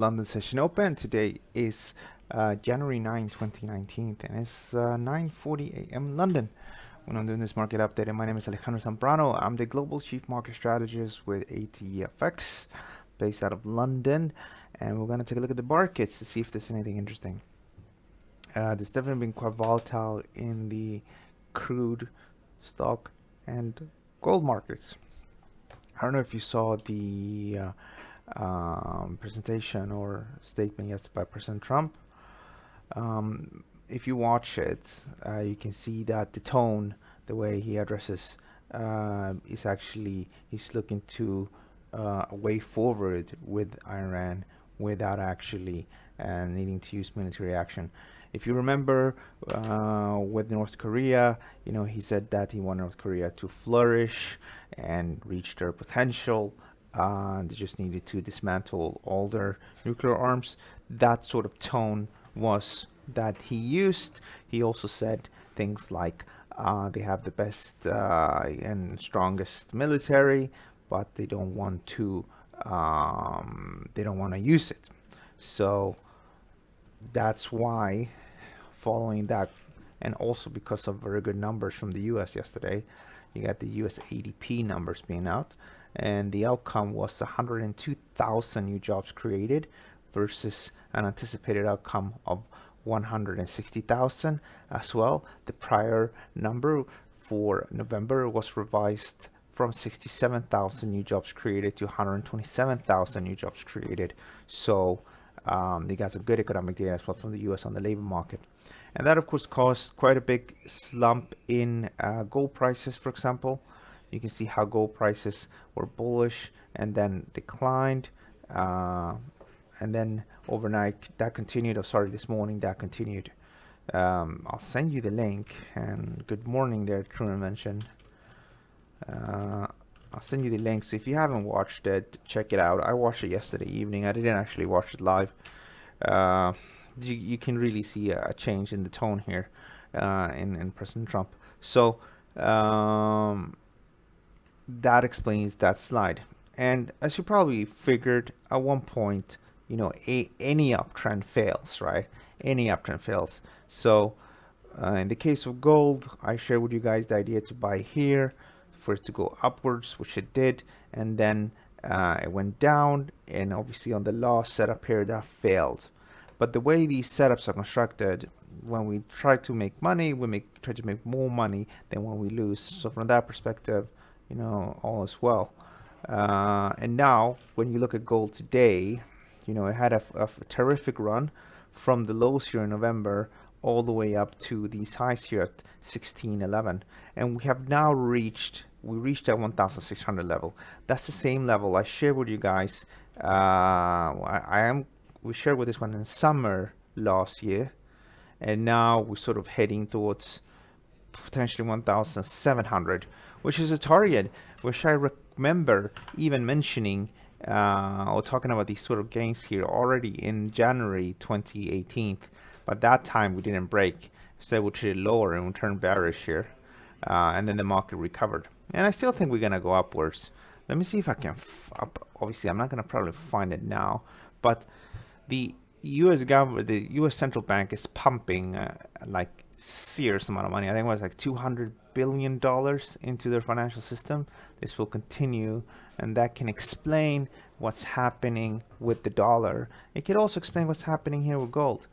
London session open. Today is January 9, 2019, and it's 9:40 a.m. London when I'm doing this market update. And my name is Alejandro Zambrano. I'm the Global Chief Market Strategist with ATFX, based out of London. And we're going to take a look at the markets to see if there's anything interesting. There's definitely been quite volatile in the crude, stock, and gold markets. I don't know if you saw the presentation or statement yesterday by President Trump. If you watch it, you can see that the tone, the way he addresses, is actually he's looking to a way forward with Iran without actually needing to use military action. If you remember with North Korea, he said that he wanted North Korea to flourish and reach their potential. They just needed to dismantle all their nuclear arms. That sort of tone was that he used. He also said things like they have the best and strongest military, but they don't want to use it. So that's why, following that, and also because of very good numbers from the U.S. yesterday, you got the U.S. ADP numbers being out, and the outcome was 102,000 new jobs created versus an anticipated outcome of 160,000 as well. The prior number for November was revised from 67,000 new jobs created to 127,000 new jobs created. So they got some good economic data as well from the US on the labor market. And that, of course, caused quite a big slump in gold prices, for example. You can see how gold prices were bullish and then declined. And then overnight, that continued. This morning, that continued. I'll send you the link. And good morning there, Truman mentioned. I'll send you the link. So if you haven't watched it, check it out. I watched it yesterday evening. I didn't actually watch it live. You can really see a change in the tone here in President Trump. So that explains that slide. And as you probably figured, at one point, any uptrend fails, right? Any uptrend fails. So in the case of gold, I shared with you guys the idea to buy here for it to go upwards, which it did, and then it went down, and obviously on the loss setup here, that failed. But the way these setups are constructed, when we try to make money, we try to make more money than when we lose. So from that perspective, all is well. And now, when you look at gold today, it had a terrific run from the lows here in November all the way up to these highs here at 1611, and we have now reached that 1,600 level. That's the same level I shared with you guys. We shared with this one in summer last year, and now we're sort of heading towards potentially 1,700, which is a target which I remember even mentioning or talking about these sort of gains here already in January 2018. But that time we didn't break, instead we traded lower and we turned bearish here, and then the market recovered. And I still think we're gonna go upwards. Let me see if I can. Obviously, I'm not gonna probably find it now, but the U.S. government, the U.S. central bank is pumping like serious amount of money. I think it was like $200 billion into their financial system. This will continue, and that can explain what's happening with the dollar. It can also explain what's happening here with gold.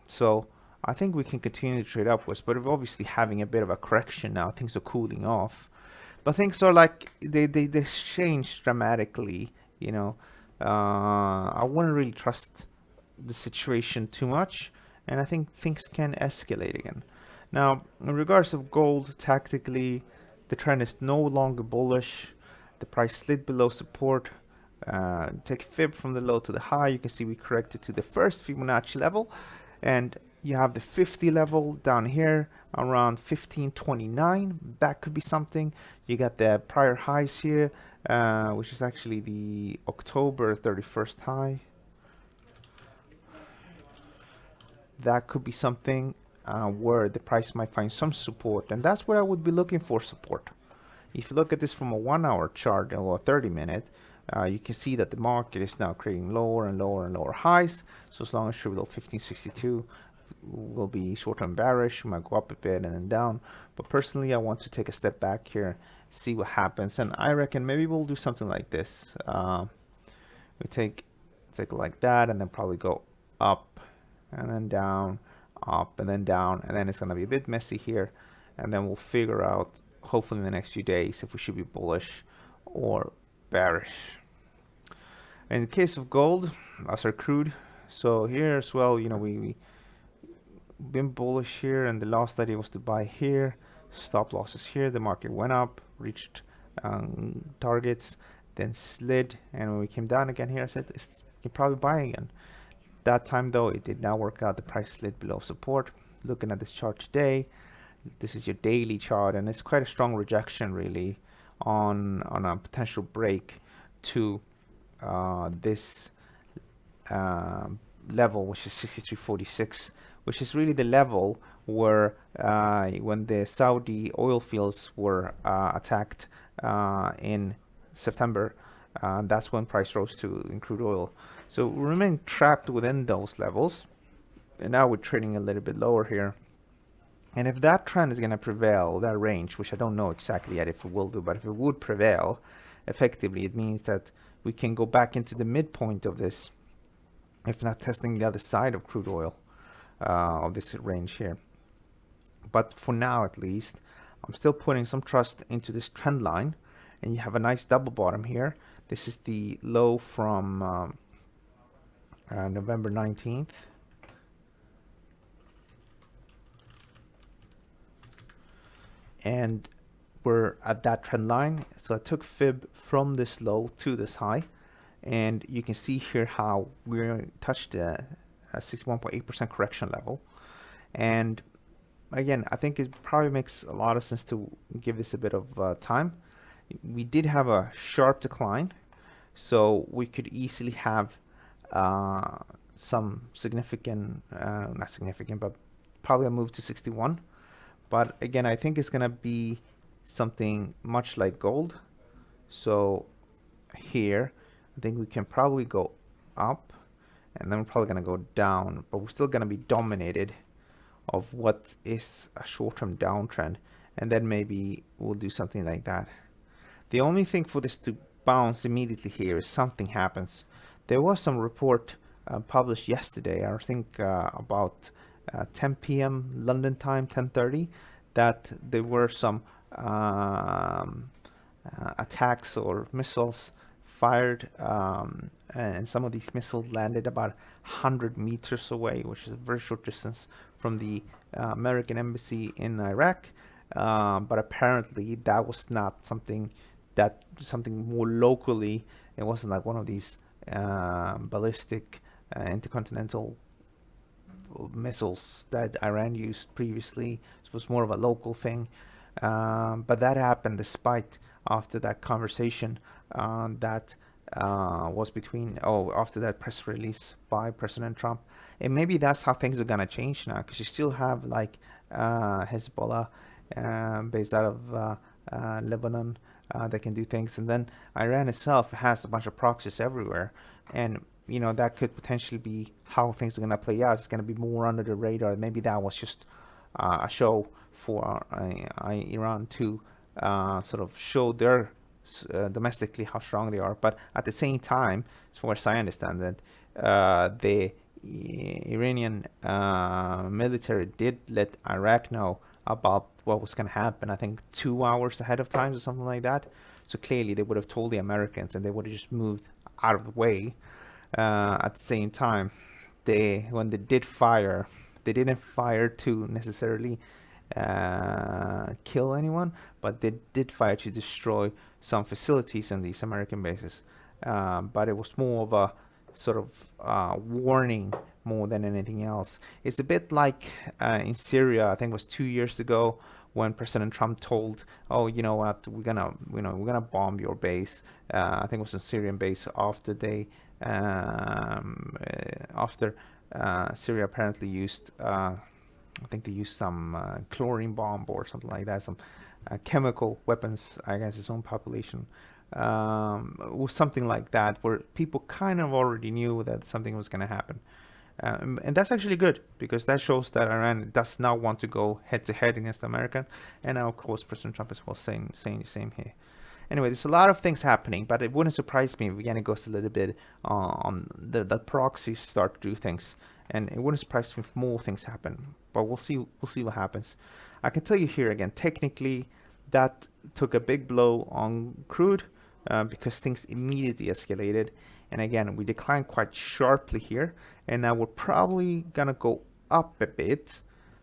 So I think we can continue to trade upwards, but we're obviously having a bit of a correction now. Things are cooling off, but things are like they change dramatically. I wouldn't really trust the situation too much, and I think things can escalate again. Now, in regards of gold, tactically, the trend is no longer bullish. The price slid below support. Take fib from the low to the high. You can see we corrected to the first Fibonacci level, and you have the 50 level down here around 1529. That could be something. You got the prior highs here, which is actually the October 31st high. That could be something where the price might find some support, and that's where I would be looking for support. If you look at this from a 1 hour chart or a 30-minute, You can see that the market is now creating lower and lower and lower highs. So as long as you're below 1562, will be short-term bearish. We might go up a bit and then down. But personally, I want to take a step back here, see what happens, and I reckon maybe we'll do something like this. We take it like that, and then probably go up and then down, up and then down, and then it's going to be a bit messy here, and then we'll figure out hopefully in the next few days if we should be bullish or bearish. In the case of gold, sorry, crude. So here as well, you know, we been bullish here, and the last idea was to buy here. Stop losses here. The market went up, reached targets, then slid, and when we came down again here, I said you're probably buying again. That time though, it did not work out. The price slid below support. Looking at this chart today, this is your daily chart, and it's quite a strong rejection really on a potential break to this level, which is 63.46, which is really the level where when the Saudi oil fields were attacked in September, that's when price rose to in crude oil. So we remain trapped within those levels, and now we're trading a little bit lower here. And if that trend is going to prevail, that range, which I don't know exactly yet if it will do, but if it would prevail, effectively it means that we can go back into the midpoint of this, if not testing the other side of crude oil, of this range here. But for now, at least, I'm still putting some trust into this trend line, and you have a nice double bottom here. This is the low from November 19th. And we're at that trend line. So I took fib from this low to this high, and you can see here how we're touched a 61.8% correction level. And again, I think it probably makes a lot of sense to give this a bit of time. We did have a sharp decline, so we could easily have some significant, not significant, but probably a move to 61. But again, I think it's going to be something much like gold. So here, I think we can probably go up, and then we're probably going to go down, but we're still going to be dominated of what is a short-term downtrend, and then maybe we'll do something like that. The only thing for this to bounce immediately here is something happens. There was some report published yesterday, I think about 10 p.m. London time, 10:30, that there were some attacks or missiles fired, and some of these missiles landed about 100 meters away, which is a very short distance from the American embassy in Iraq. But apparently that was not something more locally. It wasn't like one of these ballistic intercontinental missiles that Iran used previously. It was more of a local thing, but that happened despite after that conversation that was between after that press release by President Trump. And maybe that's how things are gonna change now, because you still have like Hezbollah based out of Lebanon that can do things, and then Iran itself has a bunch of proxies everywhere, and you know, that could potentially be how things are going to play out. It's going to be more under the radar. Maybe that was just a show for Iran to sort of show their domestically how strong they are. But at the same time, as far as I understand it, the Iranian military did let Iraq know about what was going to happen, I think 2 hours ahead of time or something like that. So clearly they would have told the Americans, and they would have just moved out of the way. At the same time, when they did fire, they didn't fire to necessarily kill anyone, but they did fire to destroy some facilities in these American bases. But it was more of a sort of warning more than anything else. It's a bit like in Syria, I think it was 2 years ago, when President Trump told, "Oh, you know what? We're gonna bomb your base." I think it was a Syrian base after Syria apparently used, I think they used some chlorine bomb or something like that, some chemical weapons against its own population. or something like that, where people kind of already knew that something was going to happen. And that's actually good, because that shows that Iran does not want to go head to head against America. And now, of course, President Trump is well saying the same here. Anyway, there's a lot of things happening, but it wouldn't surprise me if again it goes a little bit on the proxies start to do things, and it wouldn't surprise me if more things happen. But we'll see what happens. I can tell you here again, technically, that took a big blow on crude because things immediately escalated, and again we declined quite sharply here, and now we're probably gonna go up a bit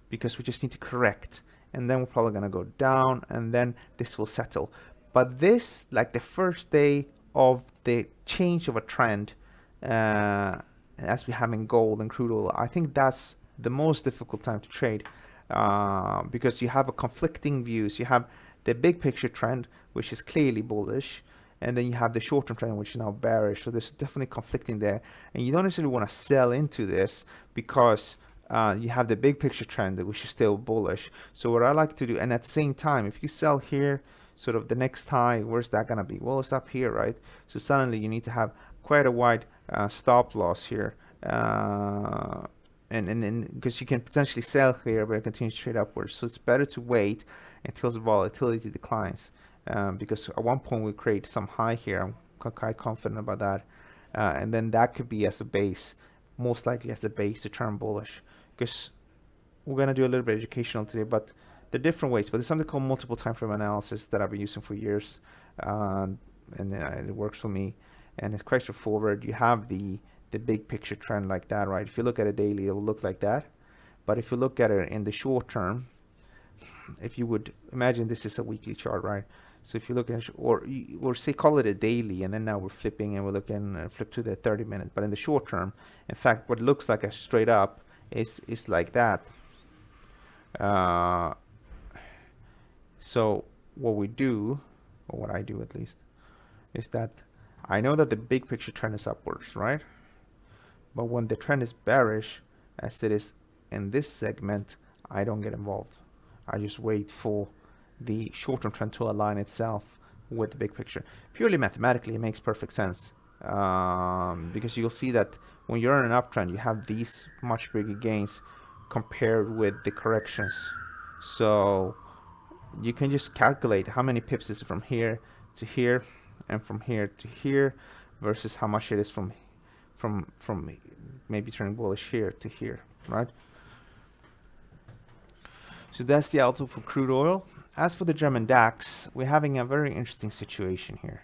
because we just need to correct, and then we're probably gonna go down, and then this will settle. But this, like the first day of the change of a trend, as we have in gold and crude oil, I think that's the most difficult time to trade, because you have a conflicting views. You have the big picture trend, which is clearly bullish, and then you have the short-term trend, which is now bearish. So there's definitely conflicting there, and you don't necessarily want to sell into this because you have the big picture trend, which is still bullish. So what I like to do, and at the same time, if you sell here, sort of the next high, where's that gonna be? Well, it's up here, right? So suddenly you need to have quite a wide stop loss here, and because you can potentially sell here but continue to trade upwards. So it's better to wait until the volatility declines, because at one point we create some high here. I'm quite confident about that, and then that could be as a base, most likely as a base to turn bullish. Because we're gonna do a little bit educational today, but the different ways, but there's something called multiple time frame analysis that I've been using for years, and it works for me, and it's quite straightforward. You have the big picture trend like that, right? If you look at a daily, it will look like that, but if you look at it in the short term, if you would imagine this is a weekly chart, right? So if you look at, or say call it a daily, and then now we're flipping and we're looking flip to the 30-minute, but in the short term, in fact, what looks like a straight up is like that. So what we do, or what I do at least, is that I know that the big picture trend is upwards, right? But when the trend is bearish, as it is in this segment, I don't get involved. I just wait for the short-term trend to align itself with the big picture. Purely mathematically, it makes perfect sense, because you'll see that when you're in an uptrend, you have these much bigger gains compared with the corrections. So you can just calculate how many pips is from here to here and from here to here versus how much it is from maybe turning bullish here to here, right? So that's the outlook for crude oil. As for the German DAX, we're having a very interesting situation here.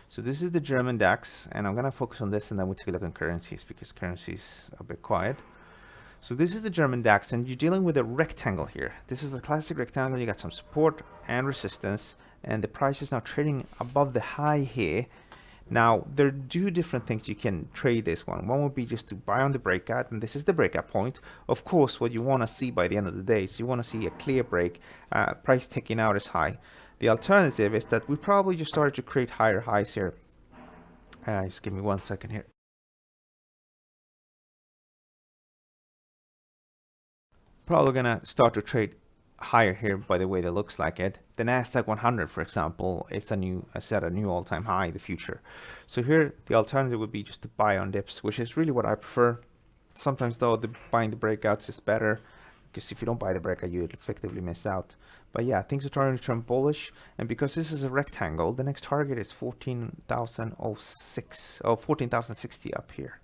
So this is the German DAX, and I'm going to focus on this, and then we'll take a look at currencies, because currencies are a bit quiet. So this is the German DAX, and you're dealing with a rectangle here. This is a classic rectangle. You got some support and resistance, and the price is now trading above the high here. Now, there are two different things you can trade this one. One would be just to buy on the breakout, and this is the breakout point. Of course, what you want to see by the end of the day is you want to see a clear break, price taking out as high. The alternative is that we probably just started to create higher highs here. Just give me 1 second here. Probably gonna start to trade higher here by the way that looks like it. The Nasdaq 100, for example, is set a new all-time high in the future. So here the alternative would be just to buy on dips, which is really what I prefer. Sometimes though, buying the breakouts is better, because if you don't buy the breakout, you effectively miss out. But yeah, things are starting to turn bullish, and because this is a rectangle, the next target is 14,006 or 14,060 up here.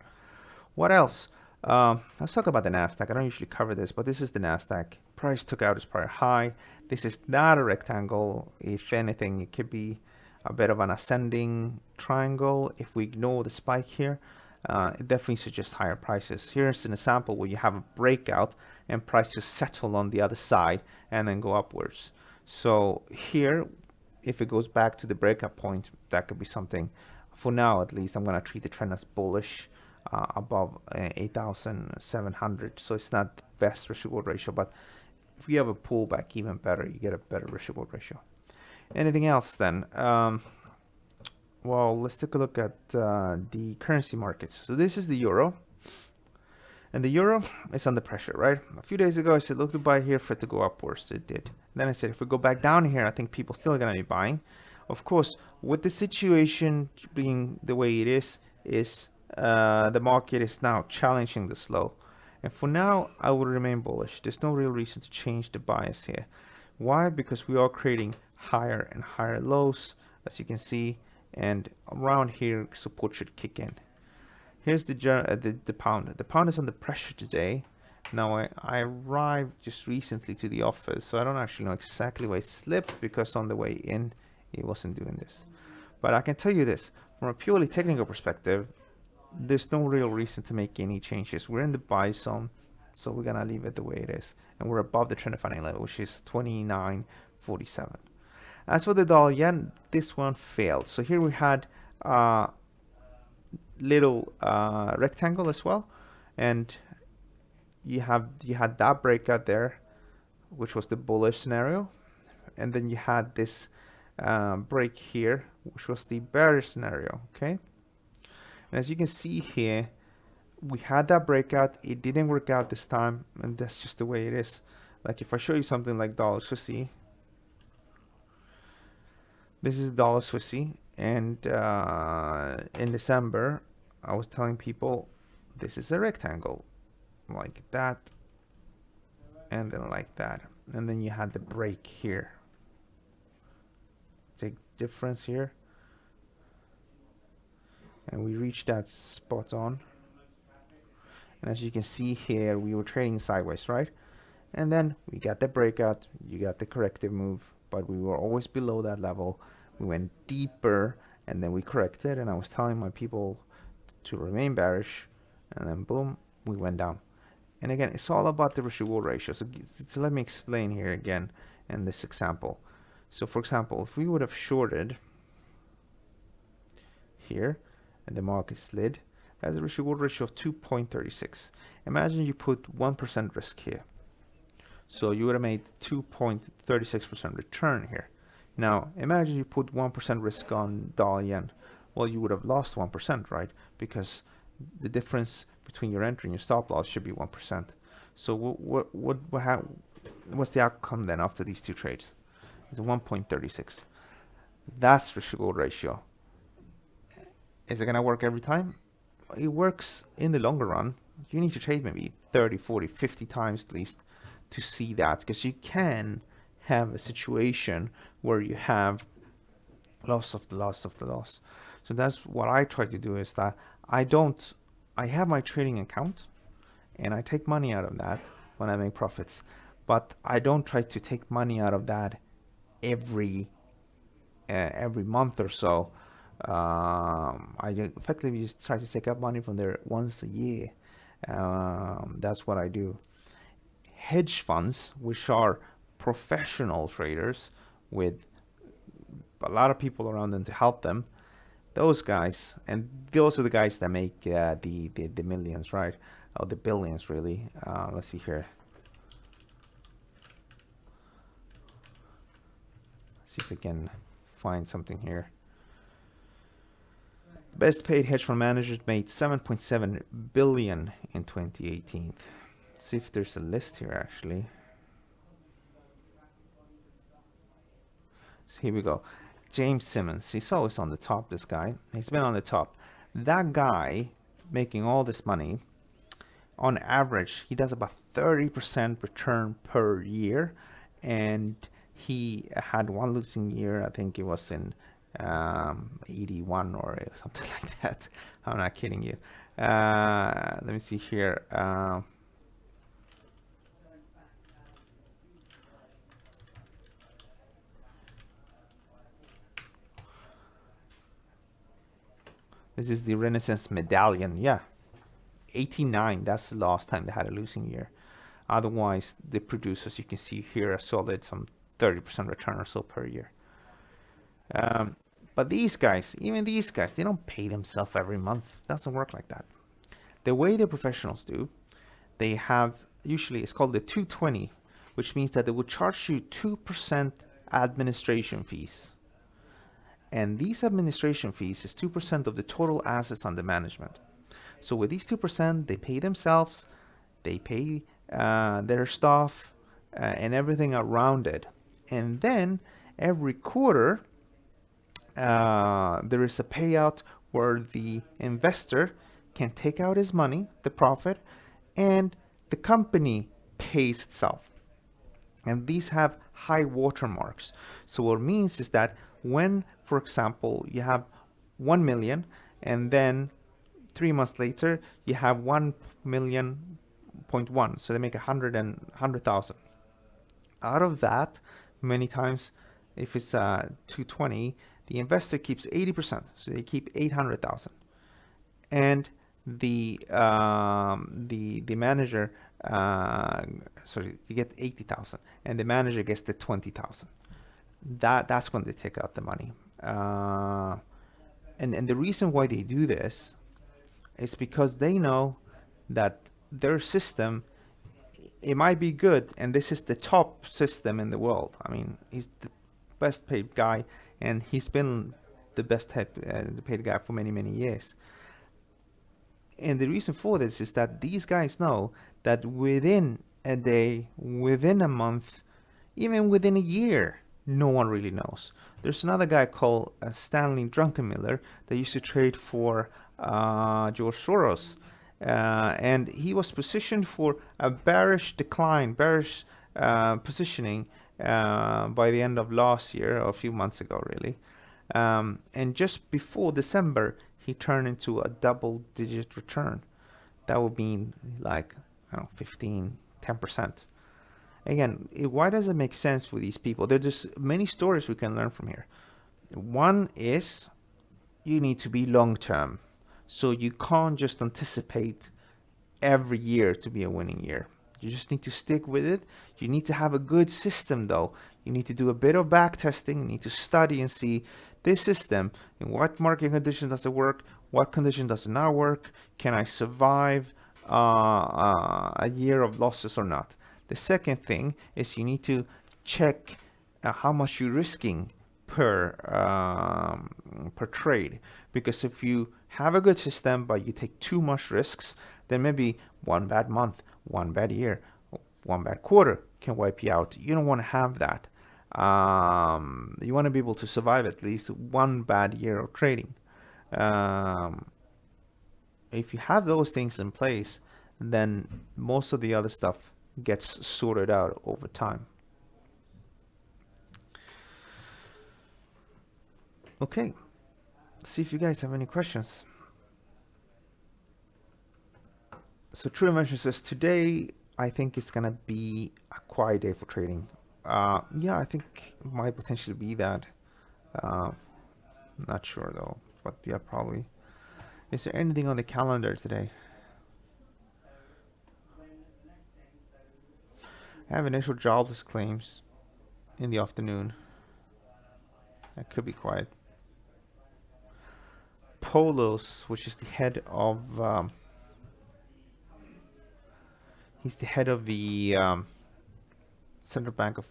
What else? Let's talk about the Nasdaq. I don't usually cover this, but this is the Nasdaq. Price took out its prior high. This is not a rectangle. If anything, it could be a bit of an ascending triangle. If we ignore the spike here, it definitely suggests higher prices. Here's an example where you have a breakout and prices settle on the other side and then go upwards. So here, if it goes back to the breakout point, that could be something. For now, at least, I'm going to treat the trend as bullish. Above 8,700, so it's not the best risk reward ratio, but if you have a pullback, even better, you get a better risk reward ratio. Anything else then? Well, let's take a look at the currency markets. So this is the euro, and the euro is under pressure, right? A few days ago I said look to buy here for it to go upwards. It did. Then I said if we go back down here, I think people still are going to be buying. Of course, with the situation being the way it is the market is now challenging this low. And for now, I will remain bullish. There's no real reason to change the bias here. Why? Because we are creating higher and higher lows, as you can see, and around here, support should kick in. Here's the pound. The pound is under pressure today. Now I arrived just recently to the office, so I don't actually know exactly why it slipped, because on the way in, it wasn't doing this. But I can tell you this, from a purely technical perspective, there's no real reason to make any changes. We're in the buy zone, so we're gonna leave it the way it is, and we're above the trend defining level, which is 29.47. As for the dollar yen, this one failed. So here we had little rectangle as well, and you had that breakout there, which was the bullish scenario, and then you had this break here, which was the bearish scenario. Okay, and as you can see here, we had that breakout. It didn't work out this time, and that's just the way it is. Like if I show you something like dollar Swissy, this is dollar Swissy, and in December I was telling people this is a rectangle like that, and then like that, and then you had the break here. Take the difference here, and we reached that spot on. And as you can see here, we were trading sideways, right? And then we got the breakout, you got the corrective move, but we were always below that level. We went deeper, and then we corrected, and I was telling my people to remain bearish, and then boom, we went down. And again, it's all about the risk-reward ratio. So let me explain here again in this example. So for example, if we would have shorted here and the market slid, has a risk-reward ratio of 2.36. Imagine you put 1% risk here. So you would have made 2.36% return here. Now, imagine you put 1% risk on dollar yen. Well, you would have lost 1%, right? Because the difference between your entry and your stop loss should be 1%. So what's the outcome then after these two trades? It's 1.36. That's risk-reward ratio. Is it going to work every time? It works in the longer run. You need to trade maybe 30, 40, 50 times at least to see that, because you can have a situation where you have loss of the loss of the loss. So that's what I try to do, is that I have my trading account and I take money out of that when I make profits, but I don't try to take money out of that every month or so. I effectively just try to take up money from there once a year. That's what I do. Hedge funds, which are professional traders with a lot of people around them to help them, those guys, and those are the guys that make the millions, right? Or the billions, really. Let's see here. See if we can find something here. Best paid hedge fund managers made 7.7 billion in 2018. See if there's a list here actually. So here we go. James Simmons, he's always on the top, this guy. He's been on the top. That guy making all this money, on average, he does about 30% return per year. And he had one losing year, I think it was in 81 or something like that. I'm not kidding you. Let me see here. This is the Renaissance medallion. Yeah, 89. That's the last time they had a losing year. Otherwise, they produce, as you can see here, a solid some 30% return or so per year. But these guys, even these guys, they don't pay themselves every month. It doesn't work like that. The way the professionals do, they have, usually it's called the 220, which means that they will charge you 2% administration fees. And these administration fees is 2% of the total assets under management. So with these 2%, they pay themselves, they pay their staff and everything around it. And then every quarter, there is a payout where the investor can take out his money, the profit, and the company pays itself. And these have high watermarks. So what it means is that when, for example, you have 1 million and then 3 months later you have 1 million.1, so they make 100,000. Out of that, many times, if it's 220, the investor keeps 80%, so they keep 800,000, and the manager, sorry, you get 80,000, and the manager gets the 20,000. That's when they take out the money. And the reason why they do this is because they know that their system, it might be good, and this is the top system in the world. I mean, he's the best paid guy, and he's been the best paid guy for many years. And the reason for this is that these guys know that within a day, within a month, even within a year, no one really knows. There's another guy called Stanley Druckenmiller that used to trade for George Soros, and he was positioned for a bearish decline, bearish positioning by the end of last year, or a few months ago really, and just before December he turned into a double-digit return. That would mean like, I don't know, 15, 10%. Again, why does it make sense for these people? There's just many stories we can learn from here. One is you need to be long-term. So you can't just anticipate every year to be a winning year. You just need to stick with it. You need to have a good system though. You need to do a bit of back testing. You need to study and see this system, in what market conditions does it work? What condition does it not work? Can I survive a year of losses or not? The second thing is you need to check how much you're risking per trade, because if you have a good system but you take too much risks, then maybe one bad month, one bad year, one bad quarter can wipe you out. You don't want to have that. You want to be able to survive at least one bad year of trading. If you have those things in place, then most of the other stuff gets sorted out over time. Okay, see if you guys have any questions. So True Invention says, today I think it's gonna be a quiet day for trading. Yeah, I think it might potentially be that. Not sure though, but yeah, probably. Is there anything on the calendar today? I have initial jobless claims in the afternoon. That could be quiet. Polos, which is the head of he's the head of the Central Bank of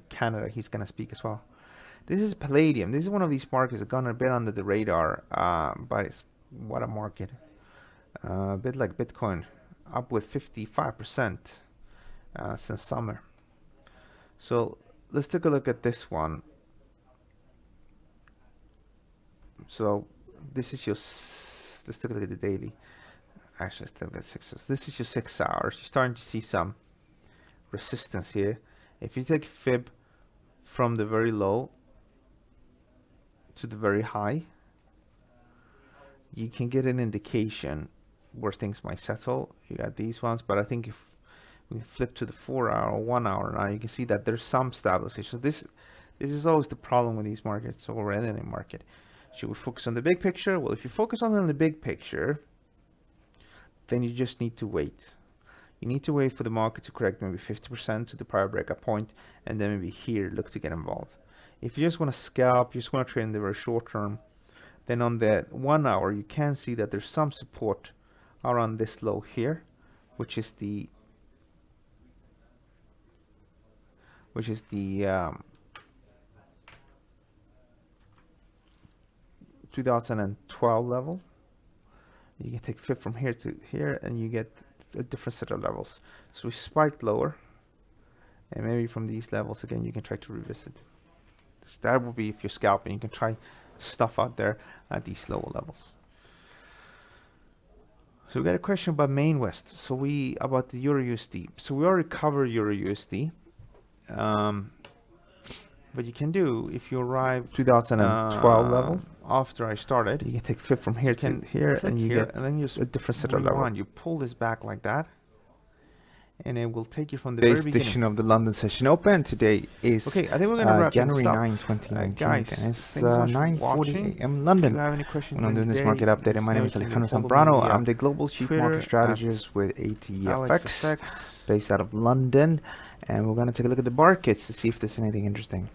Canada. He's gonna speak as well. This is Palladium. This is one of these markets that gone a bit under the radar, but it's what a market. A bit like Bitcoin, up with 55% since summer. So let's take a look at this one. So this is your, let's take a look at the daily. Actually, let's take a look at 6 hours. This is your 6 hours. You're starting to see some resistance here. If you take fib from the very low to the very high, you can get an indication where things might settle. You got these ones, but I think if we flip to the 4 hour or 1 hour now, you can see that there's some stabilization. So this is always the problem with these markets or any market. Should we focus on the big picture? Well, if you focus on the big picture, then you just need to wait. You need to wait for the market to correct maybe 50% to the prior breakup point, and then maybe here look to get involved. If you just want to scalp, you just want to trade in the very short term, then on the 1 hour you can see that there's some support around this low here, which is the 2012 level. You can take fib from here to here and you get a different set of levels. So we spiked lower, and maybe from these levels again you can try to revisit. That would be if you're scalping. You can try stuff out there at these lower levels. So we got a question about main West. So about the EURUSD. So we already covered EURUSD. What you can do, if you arrive 2012 level after I started, you can take 5 from here to here, and you get and then you just a different set of level. You pull this back like that, and it will take you from the Today's very beginning. edition of the London Session Open. Today is okay. I think we're gonna wrap January this up. 9, 2019. Guys, it's thanks so much for 9:40 watching. a.m. London. If you have any questions, And I'm doing this today, market update, and my name is Alejandro Zambrano. I'm the global chief market strategist with ATFX, based out of London, and we're gonna take a look at the markets to see if there's anything interesting.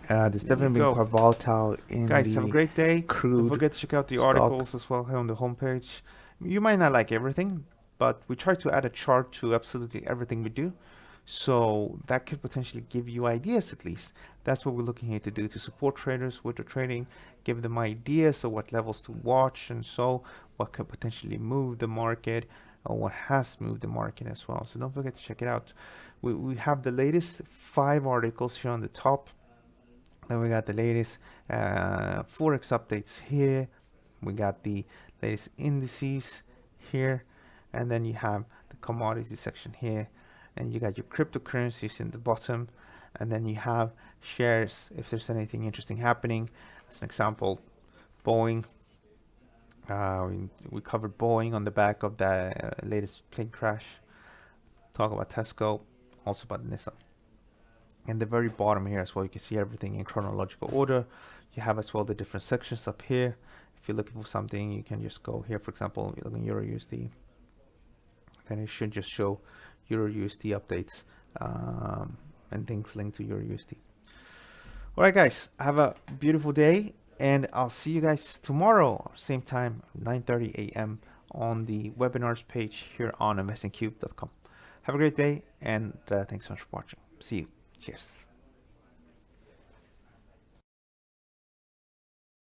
There's definitely been quite volatile in guys, have a great day. Crude. Don't forget to check out the articles as well here on the homepage. You might not like everything, but we try to add a chart to absolutely everything we do. So that could potentially give you ideas at least. That's what we're looking here to do, to support traders with the trading, give them ideas of what levels to watch and so what could potentially move the market or what has moved the market as well. So don't forget to check it out. We have the latest 5 articles here on the top. Then we got the latest Forex updates here. We got the latest indices here. And then you have the commodity section here. And you got your cryptocurrencies in the bottom. And then you have shares if there's anything interesting happening. As an example, Boeing. We covered Boeing on the back of the latest plane crash. Talk about Tesco. Also about Nissan. In the very bottom here as well, you can see everything in chronological order. You have as well the different sections up here. If you're looking for something, you can just go here. For example, you're looking at EURUSD, then it should just show EURUSD updates and things linked to EURUSD. All right, guys, have a beautiful day, and I'll see you guys tomorrow, same time, 9:30 a.m. on the webinars page here on investingcube.com. Have a great day, and thanks so much for watching. See you. Cheers.